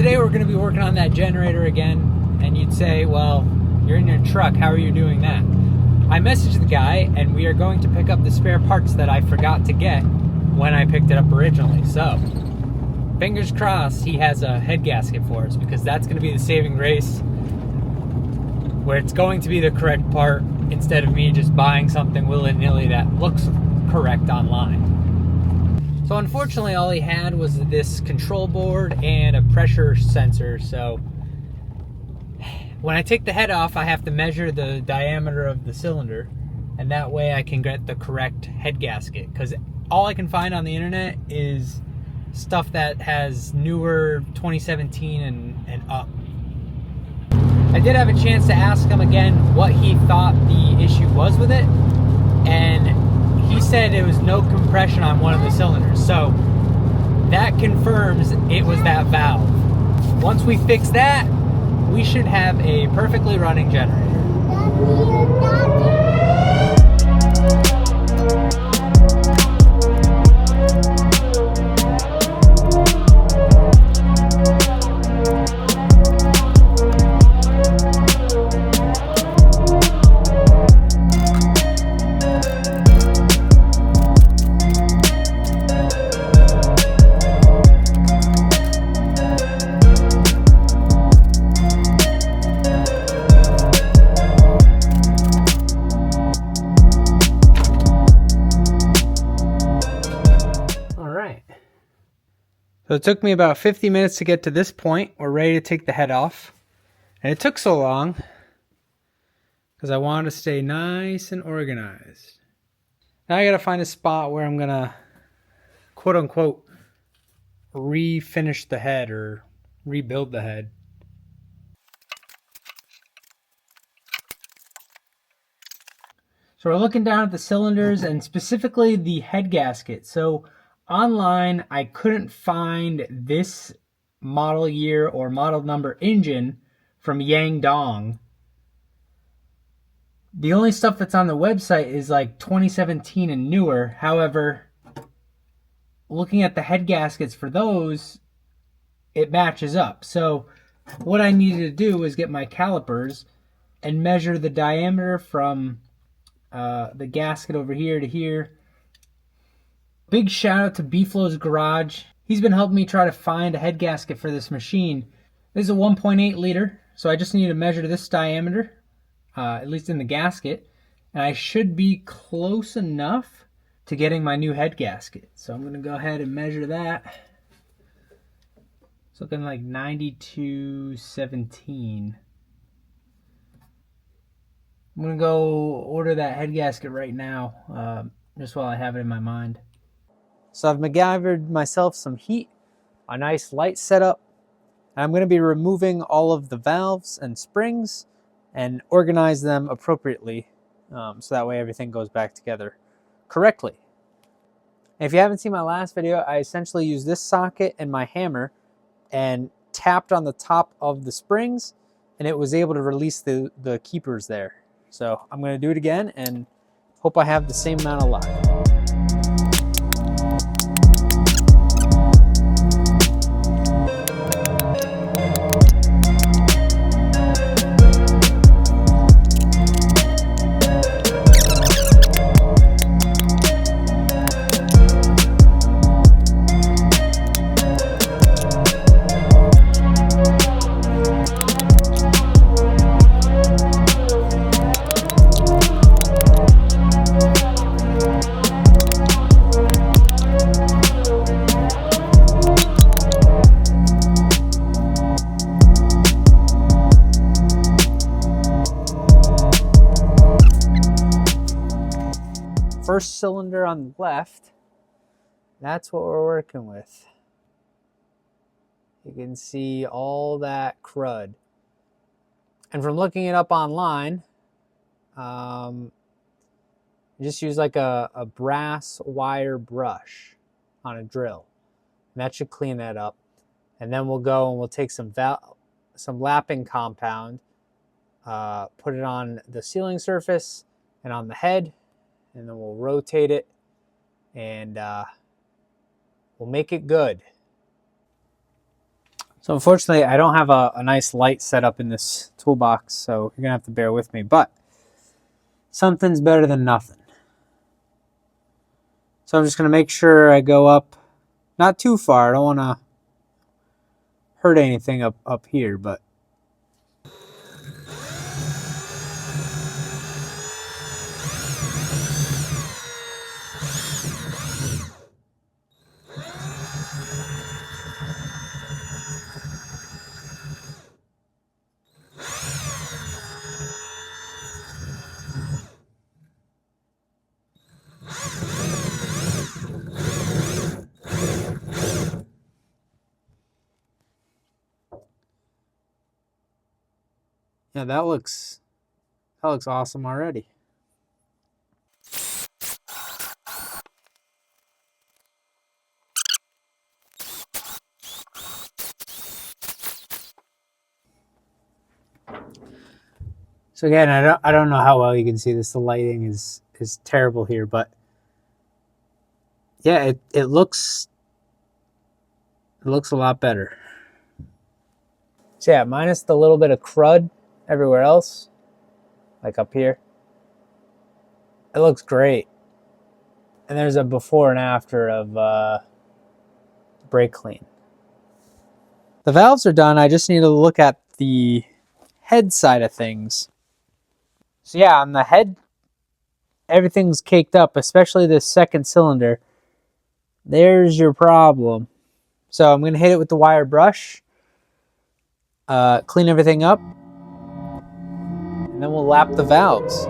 today we're going to be working on that generator again, and you'd say, well, you're in your truck, how are you doing that? I messaged the guy, and we are going to pick up the spare parts that I forgot to get when I picked it up originally. So, fingers crossed he has a head gasket for us, because that's going to be the saving grace, where it's going to be the correct part instead of me just buying something willy-nilly that looks correct online. So unfortunately all he had was this control board and a pressure sensor. So when I take the head off, I have to measure the diameter of the cylinder, and that way I can get the correct head gasket, because all I can find on the internet is stuff that has newer 2017 and up. I did have a chance to ask him again what he thought the issue was with it, and he said it was no compression on one of the cylinders. So that confirms it was that valve. Once we fix that, we should have a perfectly running generator. So it took me about 50 minutes to get to this point. We're ready to take the head off. And it took so long because I wanted to stay nice and organized. Now I got to find a spot where I'm going to, quote unquote, refinish the head or rebuild the head. So we're looking down at the cylinders and specifically the head gasket. So online, I couldn't find this model year or model number engine from Yangdong. The only stuff that's on the website is like 2017 and newer. However, looking at the head gaskets for those, it matches up. So what I needed to do was get my calipers and measure the diameter from the gasket over here to here. Big shout out to B-Flow's Garage. He's been helping me try to find a head gasket for this machine. This is a 1.8 liter, so I just need to measure this diameter, at least in the gasket, and I should be close enough to getting my new head gasket. So I'm going to go ahead and measure that. It's looking like 92.17. I'm going to go order that head gasket right now, just while I have it in my mind. So I've MacGyvered myself some heat, a nice light setup. I'm going to be removing all of the valves and springs and organize them appropriately, so that way everything goes back together correctly. And if you haven't seen my last video, I essentially used this socket and my hammer and tapped on the top of the springs, and it was able to release the keepers there. So I'm going to do it again and hope I have the same amount of luck. First cylinder on the left, that's what we're working with. You can see all that crud. And from looking it up online, just use like a brass wire brush on a drill. And that should clean that up. And then we'll go and we'll take some lapping compound, put it on the sealing surface and on the head, and then we'll rotate it and we'll make it good. So unfortunately, I don't have a nice light set up in this toolbox, so you're going to have to bear with me. But something's better than nothing. So I'm just going to make sure I go up, not too far. I don't want to hurt anything up here, but yeah, that looks awesome already. So again, I don't know how well you can see this. The lighting is terrible here, but yeah, it looks a lot better. So yeah, minus the little bit of crud everywhere else, like up here, it looks great. And there's a before and after of brake clean. The valves are done. I just need to look at the head side of things. So yeah, on the head, everything's caked up, especially this second cylinder. There's your problem. So I'm going to hit it with the wire brush, clean everything up, and then we'll lap the valves.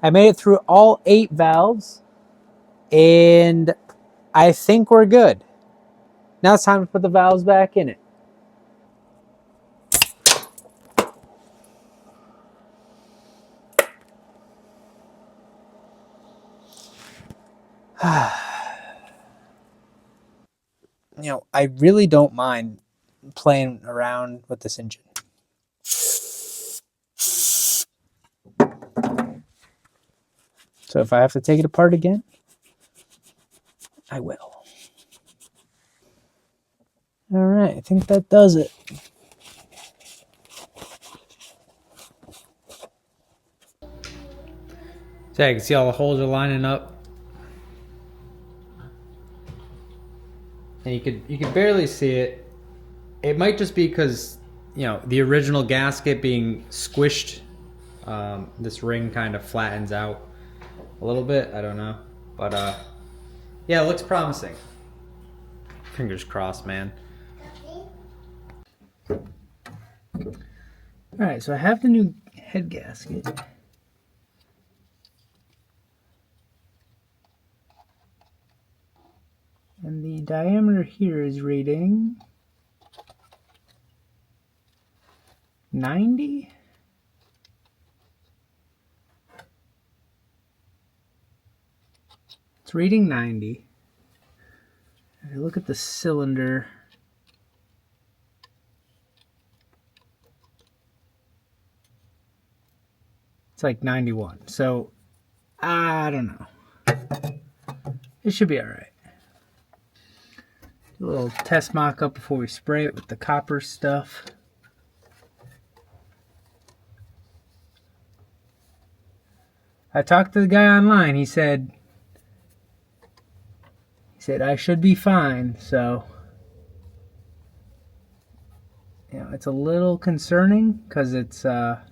I made it through all 8 valves, and I think we're good. Now it's time to put the valves back in it. You know, I really don't mind playing around with this engine. So if I have to take it apart again, I will. All right, I think that does it. So you can see all the holes are lining up. And you could barely see it. It might just be because, you know, the original gasket being squished, this ring kind of flattens out a little bit. I don't know, but yeah, it looks promising. Fingers crossed, man. All right, so I have the new head gasket. And the diameter here is reading 90. It's reading 90. If you look at the cylinder, it's like 91. So I don't know. It should be all right. A little test mock-up before we spray it with the copper stuff. I talked to the guy online. He said I should be fine. So, you know, it's a little concerning because it's not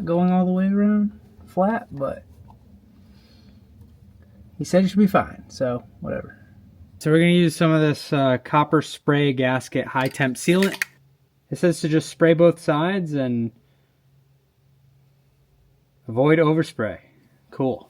going all the way around flat, but he said it should be fine. So, whatever. So we're going to use some of this copper spray gasket high temp sealant. It says to just spray both sides and avoid overspray. Cool.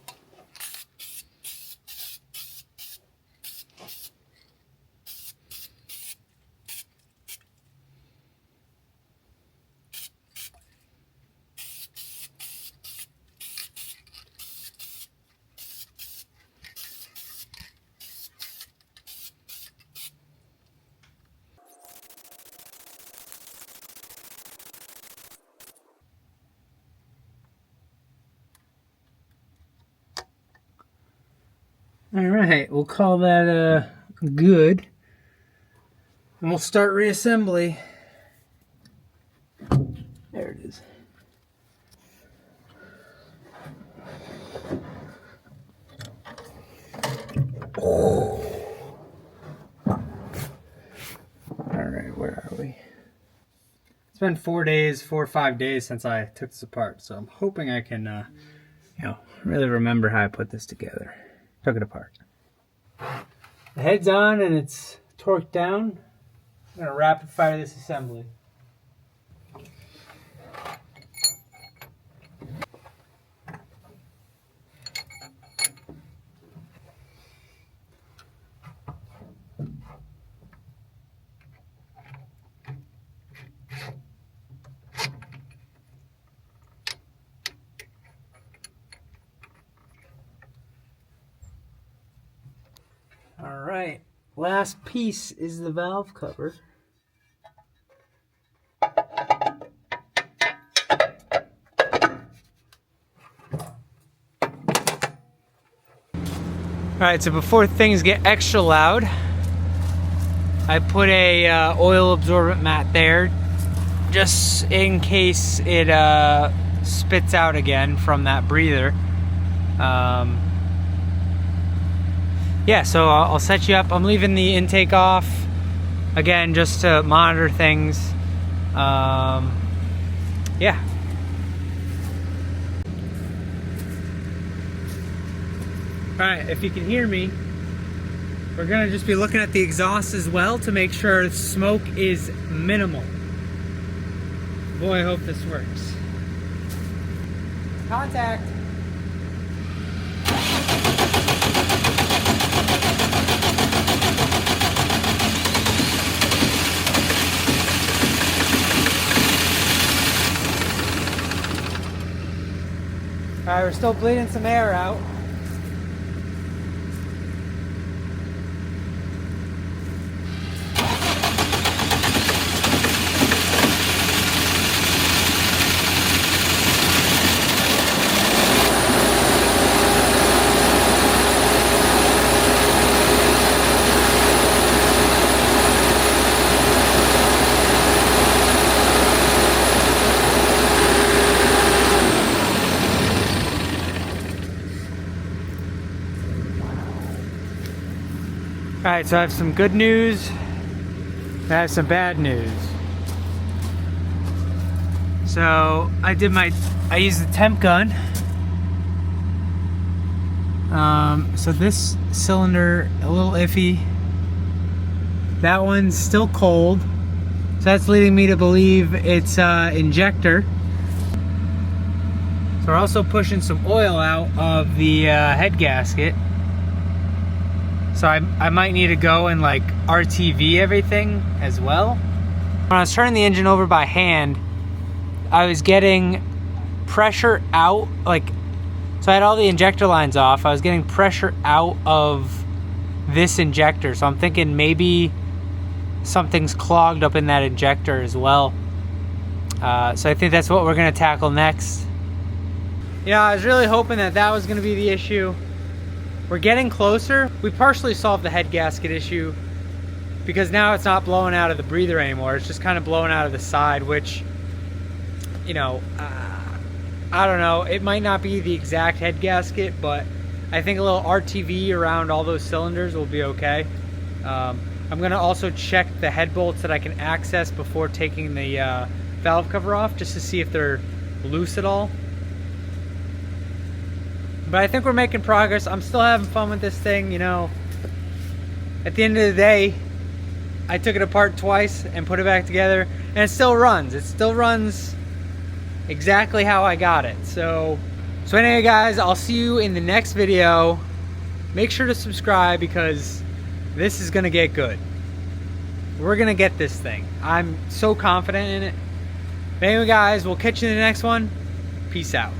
All right, we'll call that good. And we'll start reassembly. There it is. All right, where are we? It's been 4 or 5 days since I took this apart, so I'm hoping I can, really remember how I put this together. Took it apart. The head's on and it's torqued down. I'm gonna rapid fire this assembly. All right, last piece is the valve cover. All right, so before things get extra loud, I put a oil absorbent mat there just in case it spits out again from that breather. Yeah, so I'll set you up. I'm leaving the intake off again just to monitor things. Yeah. Alright, if you can hear me, we're gonna just be looking at the exhaust as well to make sure smoke is minimal. Boy, I hope this works. Contact. Alright, we're still bleeding some air out. Alright, so I have some good news, and I have some bad news. So I used the temp gun. So this cylinder, a little iffy. That one's still cold. So that's leading me to believe it's injector. So we're also pushing some oil out of the head gasket. So I might need to go and like RTV everything as well. When I was turning the engine over by hand, I was getting pressure out, so I had all the injector lines off. I was getting pressure out of this injector. So I'm thinking maybe something's clogged up in that injector as well. So I think that's what we're gonna tackle next. Yeah, I was really hoping that was gonna be the issue. We're getting closer. We partially solved the head gasket issue because now it's not blowing out of the breather anymore. It's just kind of blowing out of the side, which, I don't know. It might not be the exact head gasket, but I think a little RTV around all those cylinders will be okay. I'm gonna also check the head bolts that I can access before taking the valve cover off, just to see if they're loose at all. But I think we're making progress. I'm still having fun with this thing, at the end of the day, I took it apart twice and put it back together, and it still runs. It still runs exactly how I got it. So anyway, guys, I'll see you in the next video. Make sure to subscribe because this is gonna get good. We're gonna get this thing. I'm so confident in it. But anyway, guys, we'll catch you in the next one. Peace out.